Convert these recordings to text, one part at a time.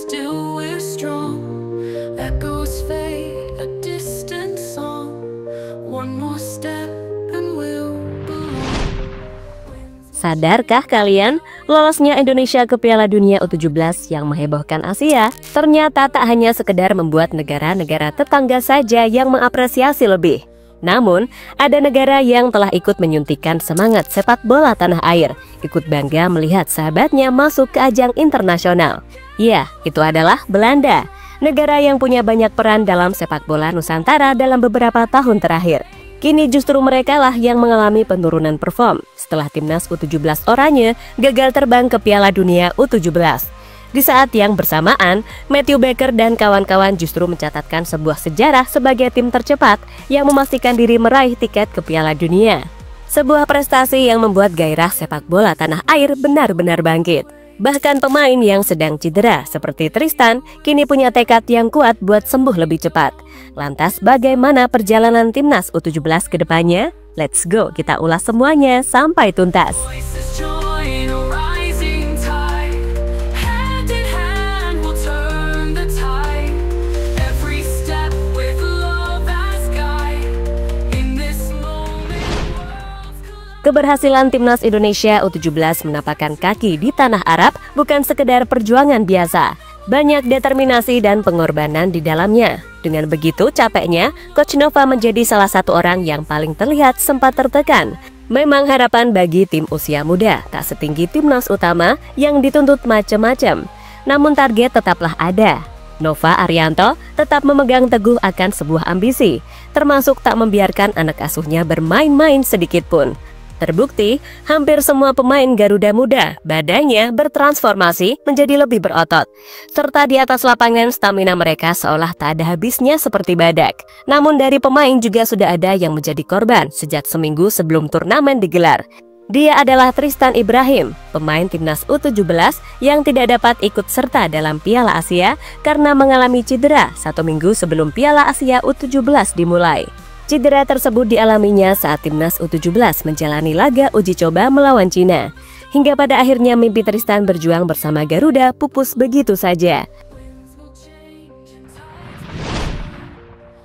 still we're strong. Echoes fade, a distant song. One more step and we'll belong. Sadarkah kalian, lolosnya Indonesia ke Piala Dunia U17 yang menghebohkan Asia ternyata tak hanya sekedar membuat negara-negara tetangga saja yang mengapresiasi lebih. Namun, ada negara yang telah ikut menyuntikkan semangat sepak bola tanah air, ikut bangga melihat sahabatnya masuk ke ajang internasional. Ya, itu adalah Belanda, negara yang punya banyak peran dalam sepak bola Nusantara dalam beberapa tahun terakhir. Kini justru mereka lah yang mengalami penurunan perform setelah timnas U17 Oranye gagal terbang ke Piala Dunia U17. Di saat yang bersamaan, Matthew Baker dan kawan-kawan justru mencatatkan sebuah sejarah sebagai tim tercepat yang memastikan diri meraih tiket ke Piala Dunia. Sebuah prestasi yang membuat gairah sepak bola tanah air benar-benar bangkit. Bahkan pemain yang sedang cedera seperti Tristan kini punya tekad yang kuat buat sembuh lebih cepat. Lantas bagaimana perjalanan timnas U17 ke depannya? Let's go, kita ulas semuanya sampai tuntas. Keberhasilan timnas Indonesia U17 menapakkan kaki di tanah Arab bukan sekedar perjuangan biasa. Banyak determinasi dan pengorbanan di dalamnya. Dengan begitu capeknya, Coach Nova menjadi salah satu orang yang paling terlihat sempat tertekan. Memang harapan bagi tim usia muda tak setinggi timnas utama yang dituntut macam-macam. Namun target tetaplah ada. Nova Arianto tetap memegang teguh akan sebuah ambisi, termasuk tak membiarkan anak asuhnya bermain-main sedikit pun. Terbukti, hampir semua pemain Garuda Muda badannya bertransformasi menjadi lebih berotot. Serta di atas lapangan stamina mereka seolah tak ada habisnya seperti badak. Namun dari pemain juga sudah ada yang menjadi korban sejak seminggu sebelum turnamen digelar. Dia adalah Tristan Ibrahim, pemain timnas U17 yang tidak dapat ikut serta dalam Piala Asia karena mengalami cedera 1 minggu sebelum Piala Asia U17 dimulai. Cedera tersebut dialaminya saat timnas U17 menjalani laga uji coba melawan Cina. Hingga pada akhirnya mimpi Tristan berjuang bersama Garuda pupus begitu saja.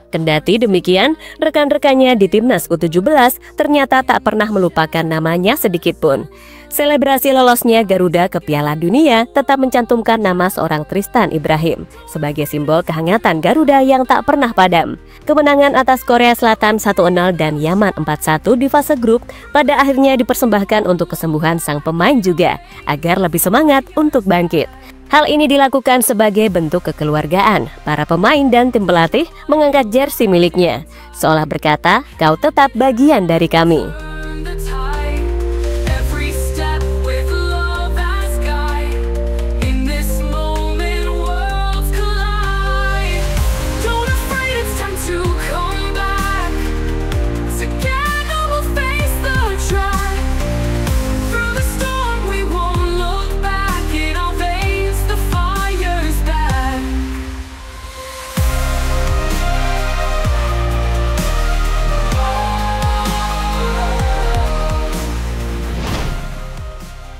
Kendati demikian, rekan-rekannya di timnas U17 ternyata tak pernah melupakan namanya sedikit pun. Selebrasi lolosnya Garuda ke Piala Dunia tetap mencantumkan nama seorang Tristan Ibrahim sebagai simbol kehangatan Garuda yang tak pernah padam. Kemenangan atas Korea Selatan 1-0 dan Yaman 4-1 di fase grup pada akhirnya dipersembahkan untuk kesembuhan sang pemain juga, agar lebih semangat untuk bangkit. Hal ini dilakukan sebagai bentuk kekeluargaan. Para pemain dan tim pelatih mengangkat jersey miliknya, seolah berkata, "Kau tetap bagian dari kami."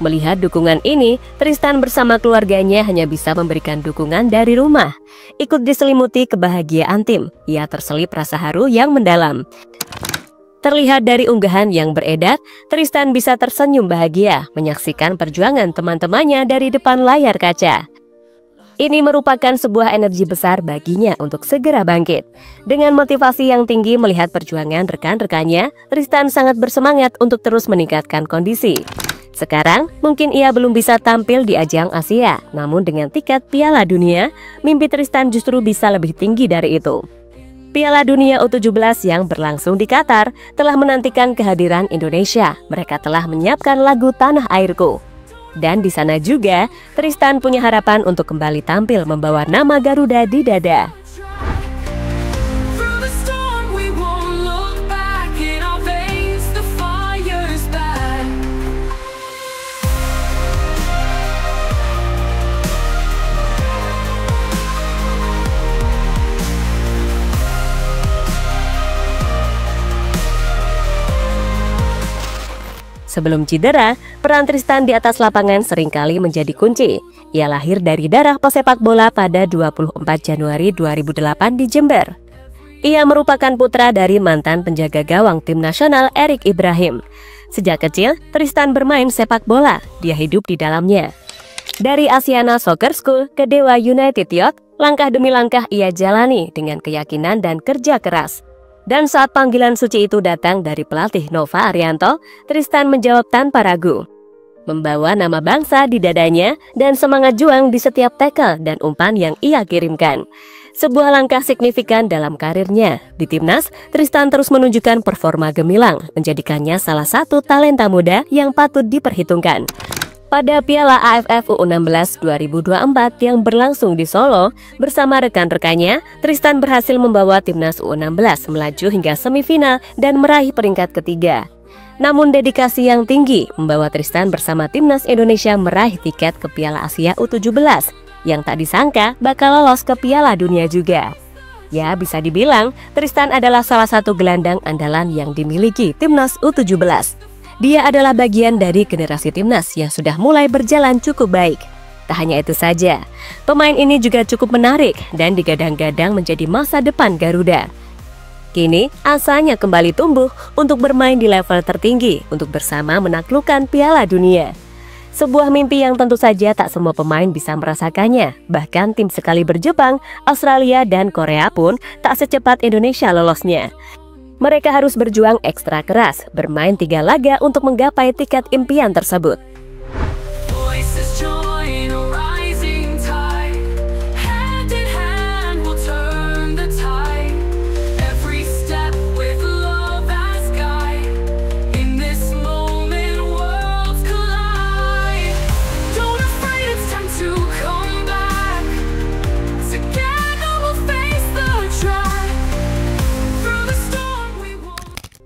Melihat dukungan ini, Tristan bersama keluarganya hanya bisa memberikan dukungan dari rumah. Ikut diselimuti kebahagiaan tim, ia terselip rasa haru yang mendalam. Terlihat dari unggahan yang beredar, Tristan bisa tersenyum bahagia menyaksikan perjuangan teman-temannya dari depan layar kaca. Ini merupakan sebuah energi besar baginya untuk segera bangkit. Dengan motivasi yang tinggi melihat perjuangan rekan-rekannya, Tristan sangat bersemangat untuk terus meningkatkan kondisi. Sekarang, mungkin ia belum bisa tampil di ajang Asia, namun dengan tiket Piala Dunia, mimpi Tristan justru bisa lebih tinggi dari itu. Piala Dunia U17 yang berlangsung di Qatar telah menantikan kehadiran Indonesia. Mereka telah menyiapkan lagu Tanah Airku. Dan di sana juga, Tristan punya harapan untuk kembali tampil membawa nama Garuda di dada. Sebelum cedera, peran Tristan di atas lapangan seringkali menjadi kunci. Ia lahir dari darah pesepak bola pada 24 Januari 2008 di Jember. Ia merupakan putra dari mantan penjaga gawang tim nasional Erik Ibrahim. Sejak kecil, Tristan bermain sepak bola. Dia hidup di dalamnya. Dari Asiana Soccer School ke Dewa United Youth, langkah demi langkah ia jalani dengan keyakinan dan kerja keras. Dan saat panggilan suci itu datang dari pelatih Nova Arianto, Tristan menjawab tanpa ragu. Membawa nama bangsa di dadanya dan semangat juang di setiap tackle dan umpan yang ia kirimkan. Sebuah langkah signifikan dalam karirnya. Di timnas, Tristan terus menunjukkan performa gemilang, menjadikannya salah satu talenta muda yang patut diperhitungkan. Pada Piala AFF U16 2024 yang berlangsung di Solo, bersama rekan-rekannya, Tristan berhasil membawa timnas U16 melaju hingga semifinal dan meraih peringkat ketiga. Namun dedikasi yang tinggi membawa Tristan bersama timnas Indonesia meraih tiket ke Piala Asia U17, yang tak disangka bakal lolos ke Piala Dunia juga. Ya, bisa dibilang Tristan adalah salah satu gelandang andalan yang dimiliki timnas U17. Dia adalah bagian dari generasi timnas yang sudah mulai berjalan cukup baik. Tak hanya itu saja, pemain ini juga cukup menarik dan digadang-gadang menjadi masa depan Garuda. Kini, asanya kembali tumbuh untuk bermain di level tertinggi untuk bersama menaklukkan Piala Dunia. Sebuah mimpi yang tentu saja tak semua pemain bisa merasakannya. Bahkan tim sekali berjepang, Australia dan Korea pun tak secepat Indonesia lolosnya. Mereka harus berjuang ekstra keras, bermain 3 laga untuk menggapai tiket impian tersebut.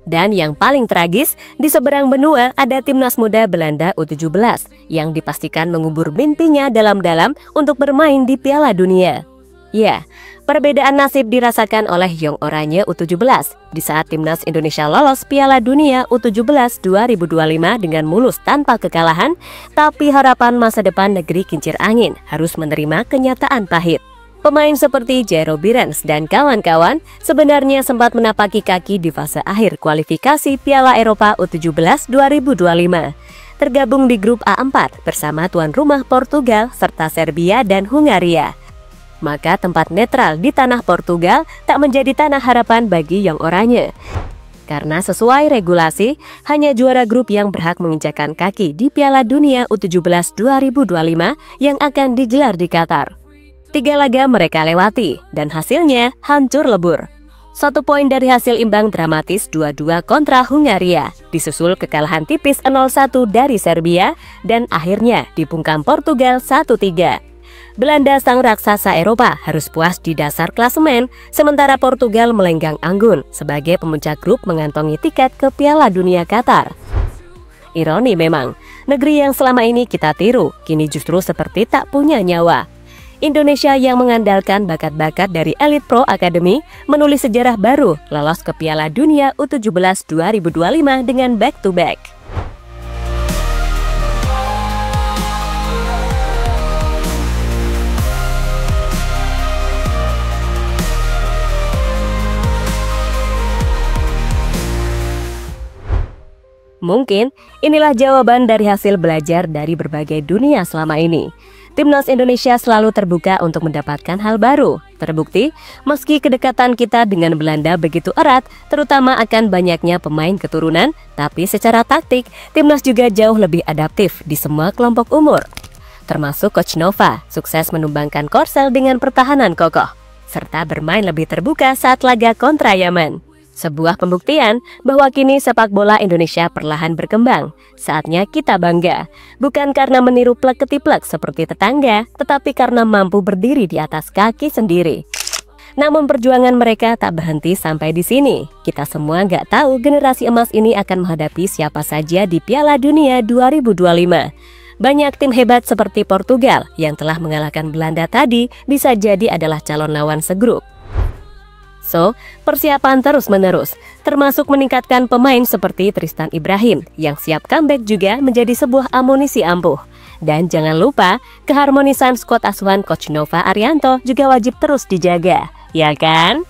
Dan yang paling tragis, di seberang benua ada timnas muda Belanda U17 yang dipastikan mengubur mimpinya dalam-dalam untuk bermain di Piala Dunia. Ya, perbedaan nasib dirasakan oleh Jong Oranje U17 di saat timnas Indonesia lolos Piala Dunia U17 2025 dengan mulus tanpa kekalahan, tapi harapan masa depan negeri kincir angin harus menerima kenyataan pahit. Pemain seperti Jero Birens dan kawan-kawan sebenarnya sempat menapaki kaki di fase akhir kualifikasi Piala Eropa U17 2025. Tergabung di grup A4 bersama tuan rumah Portugal serta Serbia dan Hungaria. Maka tempat netral di tanah Portugal tak menjadi tanah harapan bagi Jong Oranje. Karena sesuai regulasi, hanya juara grup yang berhak menginjakan kaki di Piala Dunia U17 2025 yang akan digelar di Qatar. 3 laga mereka lewati, dan hasilnya hancur lebur. 1 poin dari hasil imbang dramatis 2-2 kontra Hungaria, disusul kekalahan tipis 0-1 dari Serbia, dan akhirnya dibungkam Portugal 1-3. Belanda sang raksasa Eropa harus puas di dasar klasemen, sementara Portugal melenggang anggun sebagai pemuncak grup mengantongi tiket ke Piala Dunia Qatar. Ironi memang, negeri yang selama ini kita tiru, kini justru seperti tak punya nyawa. Indonesia yang mengandalkan bakat-bakat dari Elite Pro Academy menulis sejarah baru lolos ke Piala Dunia U17 2025 dengan back-to-back. Mungkin inilah jawaban dari hasil belajar dari berbagai dunia selama ini. Timnas Indonesia selalu terbuka untuk mendapatkan hal baru. Terbukti, meski kedekatan kita dengan Belanda begitu erat, terutama akan banyaknya pemain keturunan, tapi secara taktik, timnas juga jauh lebih adaptif di semua kelompok umur. Termasuk Coach Nova, sukses menumbangkan Korsel dengan pertahanan kokoh, serta bermain lebih terbuka saat laga kontra Yaman. Sebuah pembuktian bahwa kini sepak bola Indonesia perlahan berkembang. Saatnya kita bangga, bukan karena meniru plek-ketiplek seperti tetangga, tetapi karena mampu berdiri di atas kaki sendiri. Namun perjuangan mereka tak berhenti sampai di sini. Kita semua nggak tahu generasi emas ini akan menghadapi siapa saja di Piala Dunia 2025. Banyak tim hebat seperti Portugal yang telah mengalahkan Belanda tadi bisa jadi adalah calon lawan segrup. So, persiapan terus-menerus, termasuk meningkatkan pemain seperti Tristan Ibrahim yang siap comeback juga menjadi sebuah amunisi ampuh. Dan jangan lupa, keharmonisan skuad asuhan Coach Nova Arianto juga wajib terus dijaga, ya kan?